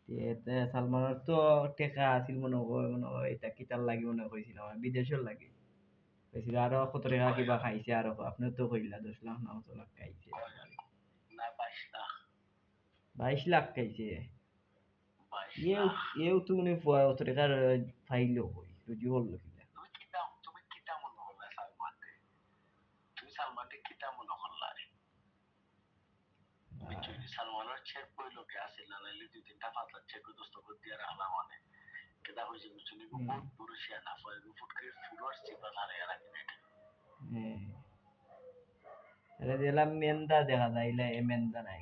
এতে সালমানের তো টেকা আছিল মনে হয় এটা কিতার লাগি মনে কইছিল আমার বিদেশের লাগি কইছিল আরো কত টাকা কিবা খাইছে আরো আপনি তো কইলা 10 লাখ না কত লাখ খাইছে না 22 লাখ 22 লাখ খাইছে 22 এও লাখ এও তো উনি অত টাকার ফাইলো কই রুজি হল কিনা তুমি কিতা মনে হল সালমানকে তুমি সালমানকে কিতা মনে হল্লা রে বুঝছনি সালমানের চেক কইলো কে আসিল না নাইলে 2-3টা 5 লাখ চেক দোস্ত করে দিয়া রাখলা মানে কেদা হইছে বুঝছনি বহুত পুরুষিয়া না ফলে ফুটকে ফুলর চিপা ধারে রাখি না আরে দিলাম মেন্দা দেখা যাইলে এ মেন্দা নাই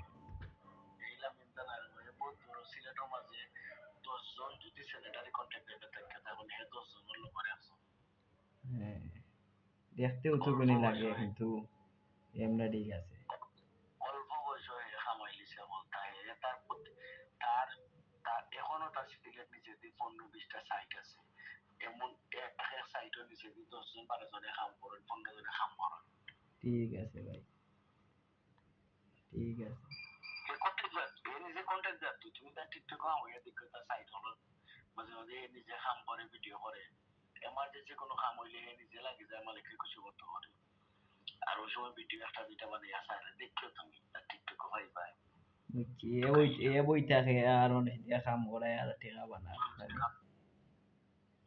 এইলা মিন্তা না রে বহুত বড় সিলেটের মাঝে 10 জন যদি সেনেটারি কন্ট্রাক্টর থাকে তাহলে হে 10 জনের লোক আছে হ্যাঁ দেখতেও তো কোনি লাগে কিন্তু এমনি ঠিক আছে অল্প বয়সে হামাইলিছে বলতে তার তার তার এখনো তার সিলেট নিচে দিয়ে 15-20টা সাইট আছে এমন এক সাইটের নিচে দিয়ে 10-12 জনে কাম করেন 15 জনে কাম করেন ঠিক আছে ভাই ঠিক আছে নিজে কন্টেন্ট যা তুমি তার টিকটক হয়ে দেখো তার সাইট হলো মাঝে মাঝে নিজে কাম করে ভিডিও করে এমার্জেন্সি কোনো কাম হইলে নিজে লাগে যায় মালিকের কিছু করতে পারে আর ওই সময় ভিডিও একটা দুইটা বানিয়ে আসা দেখছো তুমি তার টিকটক ভাই ভাই বুঝছি এ বইটাকে আর অনেক দিয়া কাম করে আর টেকা বানায়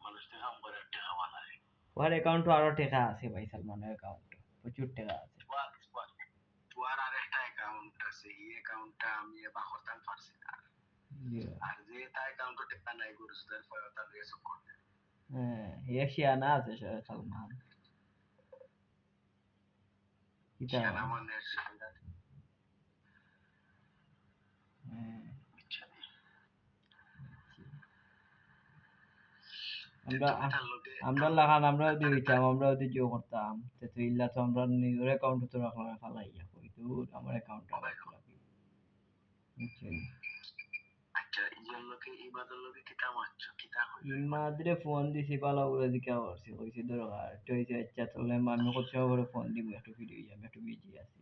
মানুষ তো কাম করে টাকা বানায় ওর অ্যাকাউন্টে আরো টেকা আছে ভাই সালমানের অ্যাকাউন্টে প্রচুর টেকা আছে তোমার আরেকটা অ্যাকাউন্ট আছে এই অ্যাকাউন্টটা আমি এবার করতাম পারছি না আর যে তার অ্যাকাউন্টে টাকা নাই করছে তার ফলে তার রেসব করবে হ্যাঁ এশিয়ানা আছে সালমান কিতা সেনা মানে সাংঘাত হ্যাঁ বুঝছনি আমরা তুমি তার লোকে আমরা লাগান আমরা যদি হইতাম আমরা যদি জো করতাম তো তুই ইল্লা তো আমরা নিজের অ্যাকাউন্টে তো রাখলাম ফালাইয়া কই দূর আমার অ্যাকাউন্টে আবার রাখি বুঝছেন আচ্ছা ইয়ের লোকে ইবাদের লোকে কিতা মারছো কিতা হইলো ইমাদ্রে ফোন দিছি পালা উড়ে দিকে করছি কইছি দরকার তো হইছে আচ্ছা তাহলে আমি কত সময় করে ফোন দিব একটু ভিডিও আমি একটু বিজি আছি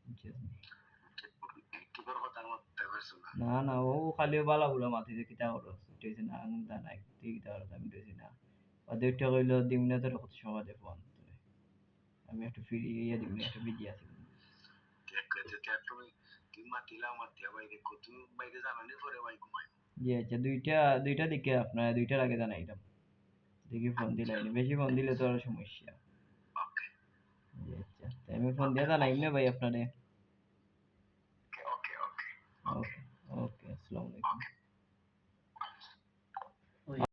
বুঝছেন তোর কথার মধ্যে পারছো না না না ও খালি বালা বুলা মাথিতে কিতা করস তুইছে না আমি জানাই তুই কিতা করস আমি তুইছি না ওদেরটা কইলো দিম না তোর কত সময় দে ফোন আমি একটু ফ্রি ইয়ে দিব একটু বিজি আছি তুমি তুমি মাতিলা মাতিয়া বাইরে তুমি বাইরে জানানি পরে ভাই ঘুমাই জি আচ্ছা দুইটা দিকে আপনার দুইটার আগে জানাইলাম দেখি ফোন দিলাই বেশি ফোন দিলে তো আরো সমস্যা ওকে জি আচ্ছা তাই আমি ফোন দিয়ে জানাইম না ভাই আপনারে ওকে ওকে ওকে ওকে আসসালামু আলাইকুম ওকে